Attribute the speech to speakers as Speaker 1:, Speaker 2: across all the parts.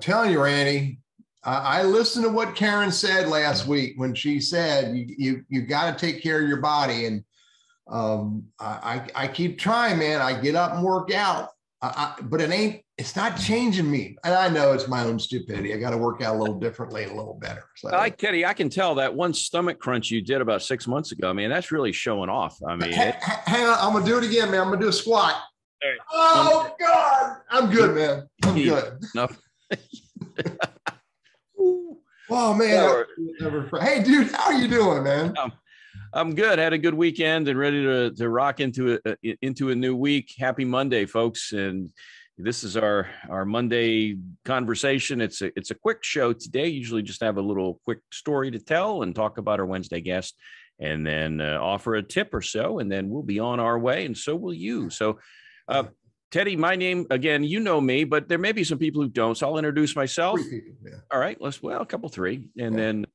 Speaker 1: telling you, Randy, I listened to what Karen said last week when she said you got to take care of your body, and I keep trying, man. I get up and work out, but it's not changing me. And I know it's my own stupidity. I got to work out a little differently, a little better. So,
Speaker 2: Teddy, I can tell that one stomach crunch you did about 6 months ago. I mean, that's really showing off. I mean,
Speaker 1: hang on, I'm gonna do it again, man. I'm gonna do a squat. Right. Oh God, I'm good, man. I'm good. Oh man. Hey, dude, how are you doing, man?
Speaker 2: I'm good. Had a good weekend and ready to rock into a new week. Happy Monday, folks. And this is our Monday conversation. It's a quick show today. Usually just have a little quick story to tell and talk about our Wednesday guest, and then offer a tip or so, and then we'll be on our way, and so will you. So Teddy, my name, again, you know me, but there may be some people who don't, so I'll introduce myself.
Speaker 1: 3 people, yeah.
Speaker 2: All right, a couple, 3, and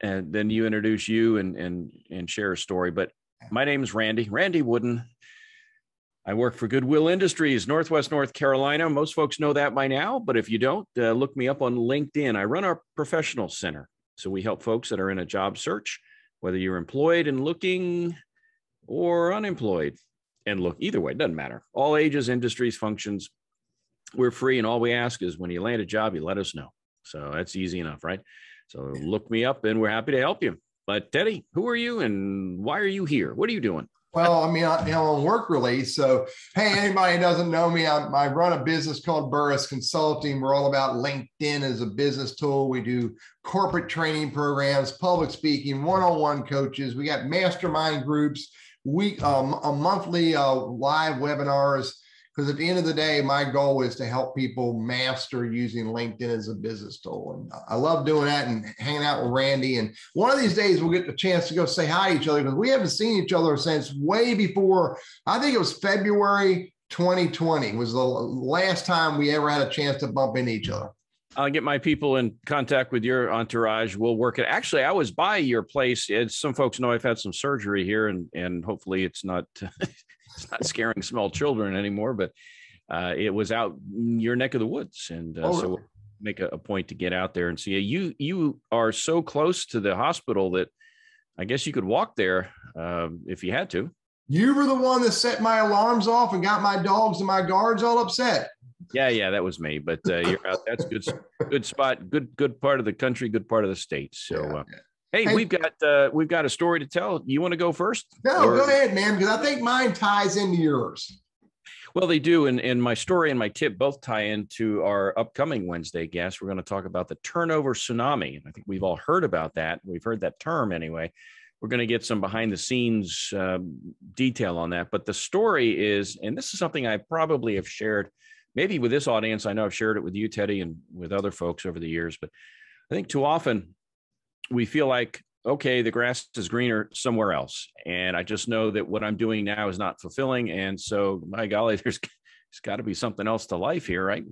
Speaker 2: then you introduce you and share a story. But my name is Randy Wooden. I work for Goodwill Industries, Northwest North Carolina. Most folks know that by now, but if you don't, look me up on LinkedIn. I run our professional center, so we help folks that are in a job search, whether you're employed and looking or unemployed and look. Either way, it doesn't matter. All ages, industries, functions. We're free, and all we ask is when you land a job, you let us know. So that's easy enough, right? So look me up, and we're happy to help you. But Teddy, who are you, and why are you here? What are you doing?
Speaker 1: Well, I mean, on work release. So, hey, anybody who doesn't know me, I run a business called Burriss Consulting. We're all about LinkedIn as a business tool. We do corporate training programs, public speaking, one-on-one coaches. We got mastermind groups, a monthly live webinars. Because at the end of the day, my goal is to help people master using LinkedIn as a business tool. And I love doing that and hanging out with Randy. And one of these days we'll get the chance to go say hi to each other, because we haven't seen each other since way before. I think it was February 2020 was the last time we ever had a chance to bump into each other.
Speaker 2: I'll get my people in contact with your entourage. We'll work it. Actually, I was by your place. As some folks know, I've had some surgery here, and hopefully it's not it's not scaring small children anymore, but it was out in your neck of the woods. And so we'll make a point to get out there and see you. You are so close to the hospital that I guess you could walk there if you had to.
Speaker 1: You were the one that set my alarms off and got my dogs and my guards all upset.
Speaker 2: Yeah, that was me. But you're out. That's good spot. Good part of the country. Good part of the state. So, hey, we've got a story to tell. You want to go first?
Speaker 1: No, go ahead, man, because I think mine ties into yours.
Speaker 2: Well, they do, and my story and my tip both tie into our upcoming Wednesday guest. We're going to talk about the turnover tsunami. I think we've all heard about that. We've heard that term anyway. We're going to get some behind the scenes detail on that. But the story is, and this is something I probably have shared maybe with this audience. I know I've shared it with you, Teddy, and with other folks over the years, but I think too often we feel like, okay, the grass is greener somewhere else. And I just know that what I'm doing now is not fulfilling. And so, my golly, there's got to be something else to life here, right?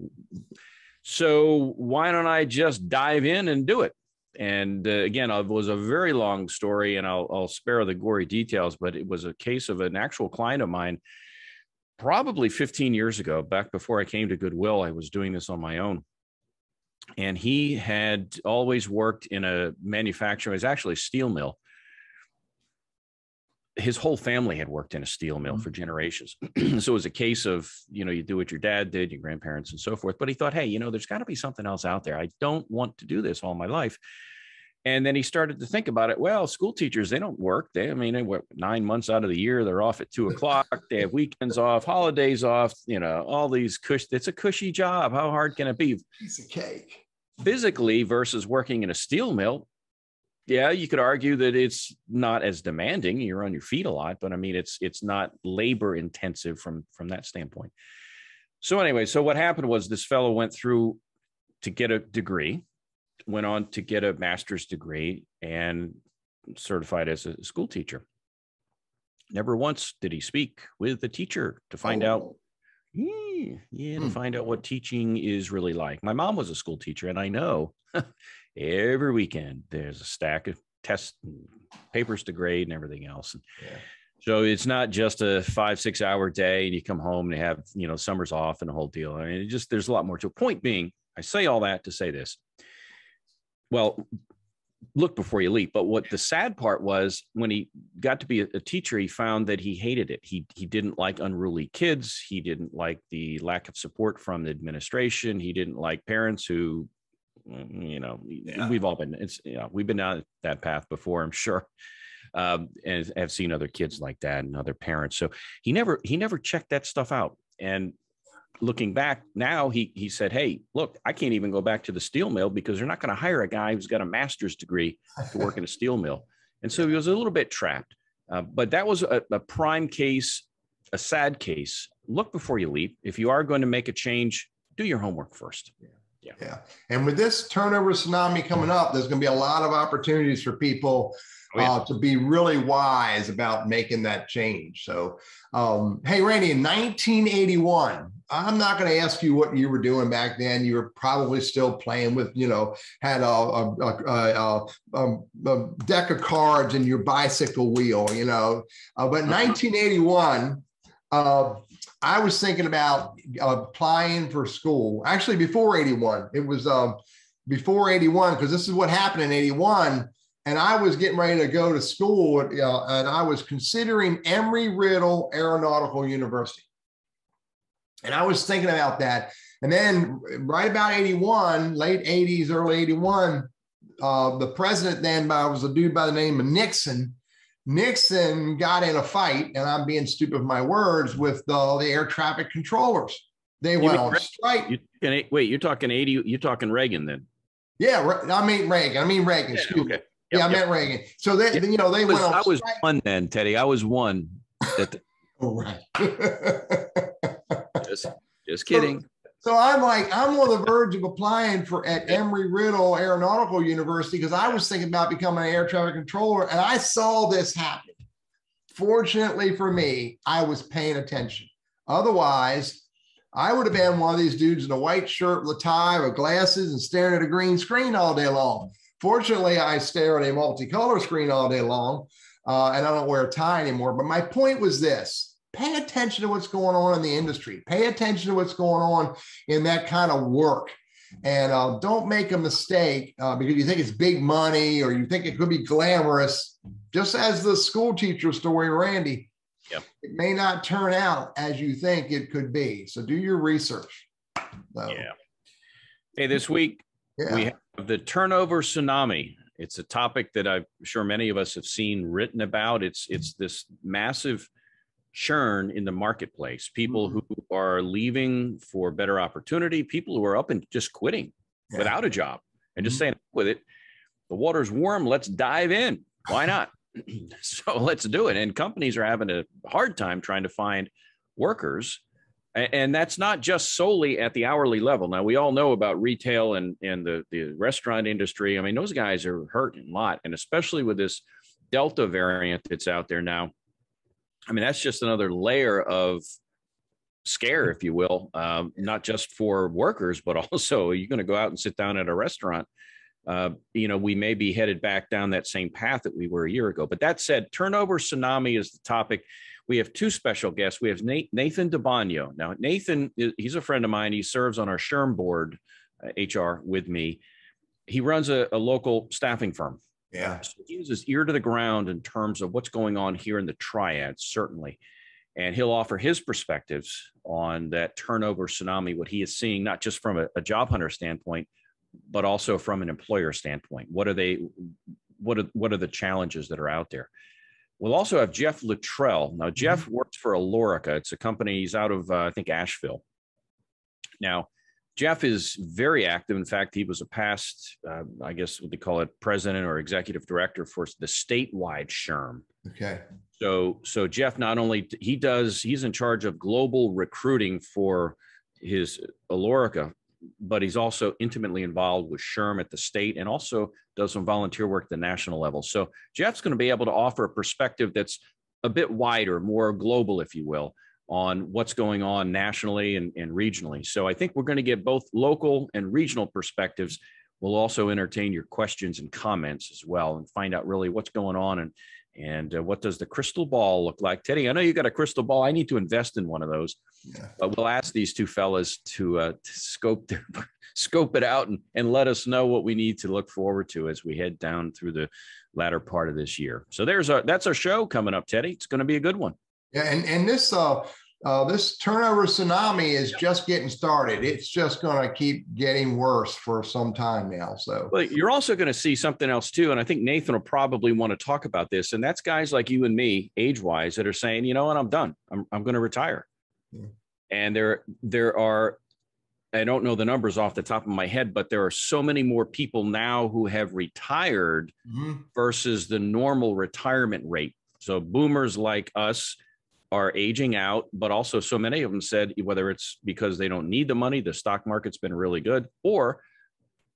Speaker 2: So why don't I just dive in and do it? And again, it was a very long story, and I'll spare the gory details, but it was a case of an actual client of mine probably 15 years ago, back before I came to Goodwill. I was doing this on my own. And he had always worked in a manufacturer. It was actually a steel mill. His whole family had worked in a steel mill for generations. So it was a case of, you do what your dad did, your grandparents and so forth. But he thought, hey, there's got to be something else out there. I don't want to do this all my life. And then he started to think about it. Well, school teachers, they don't work. They work 9 months out of the year. They're off at 2:00. They have weekends off, holidays off, all these it's a cushy job. How hard can it be?
Speaker 1: Piece of cake.
Speaker 2: Physically versus working in a steel mill. Yeah, you could argue that it's not as demanding. You're on your feet a lot, but it's not labor intensive from that standpoint. So anyway, what happened was this fellow went through to get a degree, went on to get a master's degree, and certified as a school teacher. Never once did he speak with the teacher to find out. To find out what teaching is really like. My mom was a school teacher, and I know every weekend there's a stack of tests and papers to grade and everything else. So it's not just a 5-6 hour day and you come home and you have, summers off and the whole deal. There's a lot more to it. Point being, I say all that to say this. Well, look before you leap. But what the sad part was, when he got to be a teacher, he found that he hated it. He didn't like unruly kids. He didn't like the lack of support from the administration. He didn't like parents who, we've all been, we've been down that path before, I'm sure. And have seen other kids like that and other parents. So he never checked that stuff out. And looking back now, he said, hey, look, I can't even go back to the steel mill because they're not going to hire a guy who's got a master's degree to work in a steel mill. And so he was a little bit trapped. But that was a prime case, a sad case. Look before you leap. If you are going to make a change, do your homework first.
Speaker 1: Yeah. And with this turnover tsunami coming up, there's going to be a lot of opportunities for people to be really wise about making that change. So, hey, Randy, in 1981, I'm not going to ask you what you were doing back then. You were probably still playing with, had a deck of cards in your bicycle wheel, but in 1981, I was thinking about applying for school. Actually, before 81, it was before 81, because this is what happened in 81. And I was getting ready to go to school, and I was considering Embry-Riddle Aeronautical University. And I was thinking about that. And then right about 81, late 80s, early 81, the president then was a dude by the name of Nixon. Nixon got in a fight, and I'm being stupid with my words, with the air traffic controllers. They went on strike.
Speaker 2: You're talking 80, you're talking Reagan then?
Speaker 1: Yeah, I mean Reagan, excuse me.
Speaker 2: Yep,
Speaker 1: I meant Reagan. So they went on strike.
Speaker 2: I was one then, Teddy. I was one.
Speaker 1: Oh, right.
Speaker 2: just kidding.
Speaker 1: So I'm on the verge of applying at Embry-Riddle Aeronautical University because I was thinking about becoming an air traffic controller, and I saw this happen. Fortunately for me, I was paying attention. Otherwise, I would have been one of these dudes in a white shirt with a tie with glasses and staring at a green screen all day long. Fortunately, I stare at a multicolor screen all day long, and I don't wear a tie anymore. But my point was this: pay attention to what's going on in the industry. Pay attention to what's going on in that kind of work. And don't make a mistake because you think it's big money or you think it could be glamorous. Just as the school teacher story, Randy, it may not turn out as you think it could be. So do your research.
Speaker 2: Hey, this week we have the turnover tsunami. It's a topic that I'm sure many of us have seen written about. It's this massive churn in the marketplace. People who are leaving for better opportunity, people who are up and just quitting without a job and just saying with it, the water's warm, let's dive in. Why not? So let's do it. And companies are having a hard time trying to find workers. And that's not just solely at the hourly level. Now, we all know about retail and the restaurant industry. I mean, those guys are hurting a lot. And especially with this Delta variant that's out there now, I mean, that's just another layer of scare, if you will, not just for workers, but also you're going to go out and sit down at a restaurant. We may be headed back down that same path that we were a year ago. But that said, turnover tsunami is the topic. We have two special guests. We have Nathan DeBagno. Now, Nathan, he's a friend of mine. He serves on our SHRM board, HR, with me. He runs a local staffing firm.
Speaker 1: Yeah.
Speaker 2: So he has his ear to the ground in terms of what's going on here in the triad, certainly. And he'll offer his perspectives on that turnover tsunami, what he is seeing, not just from a job hunter standpoint, but also from an employer standpoint. What are the challenges that are out there? We'll also have Jeff Luttrell. Now, Jeff works for Alorica. It's a company. He's out of, I think, Asheville. Now, Jeff is very active. In fact, he was a past, I guess what they call it, president or executive director for the statewide SHRM.
Speaker 1: Okay.
Speaker 2: So Jeff, not only he's in charge of global recruiting for his Alorica, but he's also intimately involved with SHRM at the state and also does some volunteer work at the national level. So Jeff's going to be able to offer a perspective that's a bit wider, more global, if you will, on what's going on nationally and regionally. So I think we're going to get both local and regional perspectives. We'll also entertain your questions and comments as well and find out really what's going on And what does the crystal ball look like? Teddy, I know you got a crystal ball. I need to invest in one of those. Yeah. But we'll ask these two fellas to scope it out and let us know what we need to look forward to as we head down through the latter part of this year. So that's our show coming up, Teddy. It's going to be a good one.
Speaker 1: Yeah, and this this turnover tsunami is just getting started. It's just going to keep getting worse for some time now. So,
Speaker 2: well, you're also going to see something else too, and I think Nathan will probably want to talk about this. And that's guys like you and me, age-wise, that are saying, you know what, I'm done. I'm going to retire. Yeah. And there are, I don't know the numbers off the top of my head, but there are so many more people now who have retired versus the normal retirement rate. So boomers like us are aging out, but also so many of them said, whether it's because they don't need the money, the stock market's been really good, or,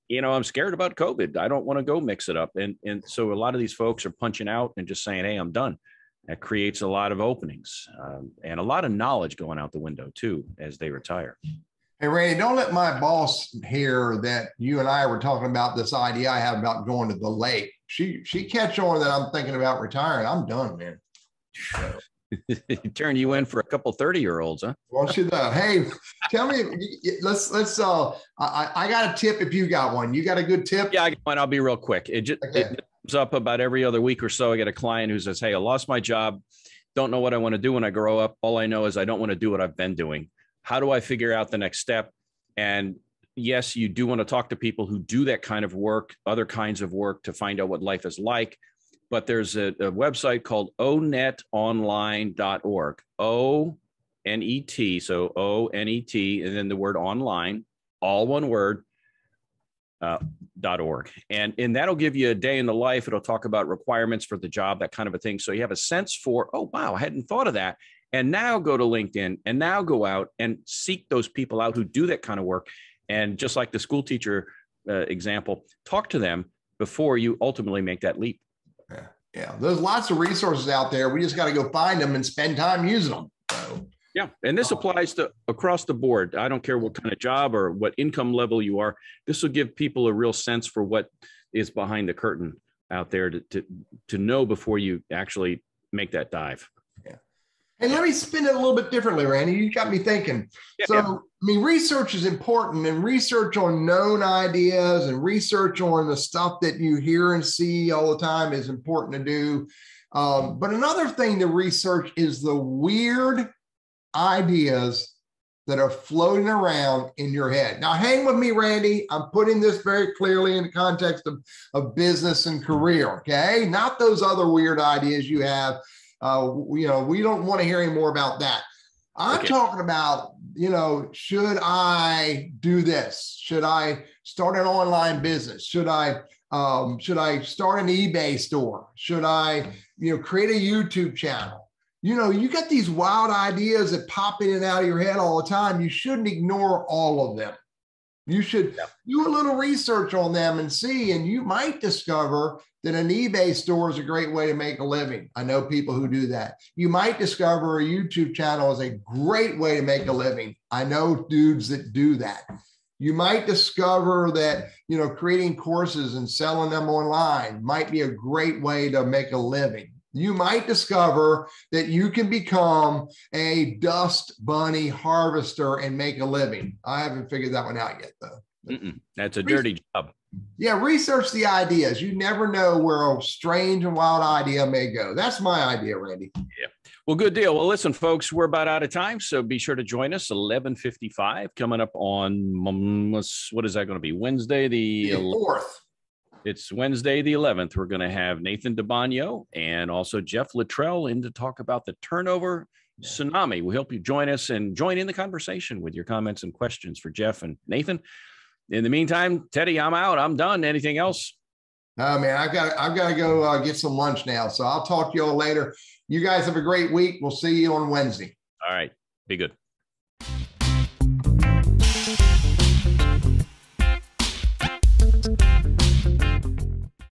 Speaker 2: you know, I'm scared about COVID. I don't want to go mix it up. And so a lot of these folks are punching out and just saying, hey, I'm done. That creates a lot of openings and a lot of knowledge going out the window too, as they retire.
Speaker 1: Hey, Randy, don't let my boss hear that you and I were talking about this idea I have about going to the lake. She catch on that I'm thinking about retiring. I'm done, man. So.
Speaker 2: Turn you in for a couple 30-year-olds, huh?
Speaker 1: Well, she does. Hey, tell me, let's I got a tip if you got one. You got a good tip?
Speaker 2: Yeah, I got one. I'll be real quick. It comes up about every other week or so. I get a client who says, hey, I lost my job. Don't know what I want to do when I grow up. All I know is I don't want to do what I've been doing. How do I figure out the next step? And yes, you do want to talk to people who do that kind of work, other kinds of work, to find out what life is like. But there's a website called onetonline.org, O-N-E-T, so O-N-E-T, and then the word online, all one word, .org. And that'll give you a day in the life. It'll talk about requirements for the job, that kind of a thing. So you have a sense for, oh, wow, I hadn't thought of that. And now go to LinkedIn and now go out and seek those people out who do that kind of work. And just like the school teacher example, talk to them before you ultimately make that leap.
Speaker 1: Yeah. There's lots of resources out there. We just got to go find them and spend time using them. So,
Speaker 2: yeah. And this applies to across the board. I don't care what kind of job or what income level you are. This will give people a real sense for what is behind the curtain out there to know before you actually make that dive.
Speaker 1: Yeah. And let me spin it a little bit differently, Randy. You got me thinking. Yeah, so, I mean, research is important, and research on known ideas and research on the stuff that you hear and see all the time is important to do. But another thing to research is the weird ideas that are floating around in your head. Now, hang with me, Randy. I'm putting this very clearly in the context of business and career, okay? Not those other weird ideas you have. You know, we don't want to hear any more about that. I'm talking about, you know, should I do this? Should I start an online business? Should I start an eBay store? Should I, you know, create a YouTube channel? You know, you got these wild ideas that pop in and out of your head all the time. You shouldn't ignore all of them. You should do a little research on them and see, and you might discover that an eBay store is a great way to make a living. I know people who do that. You might discover a YouTube channel is a great way to make a living. I know dudes that do that. You might discover that, you know, creating courses and selling them online might be a great way to make a living. You might discover that you can become a dust bunny harvester and make a living. I haven't figured that one out yet, though.
Speaker 2: That's a dirty job.
Speaker 1: Yeah, research the ideas. You never know where a strange and wild idea may go. That's my idea, Randy.
Speaker 2: Yeah. Well, good deal. Well, listen, folks, we're about out of time, so be sure to join us. 11:55 coming up on, what is that going to be? Wednesday the
Speaker 1: 4th.
Speaker 2: It's Wednesday the 11th. We're going to have Nathan DeBagno and also Jeff Luttrell in to talk about the turnover tsunami. We hope you join us and join in the conversation with your comments and questions for Jeff and Nathan. In the meantime, Teddy, I'm out. I'm done. Anything else?
Speaker 1: No, man, I've got to go get some lunch now. So I'll talk to you all later. You guys have a great week. We'll see you on Wednesday.
Speaker 2: All right. Be good.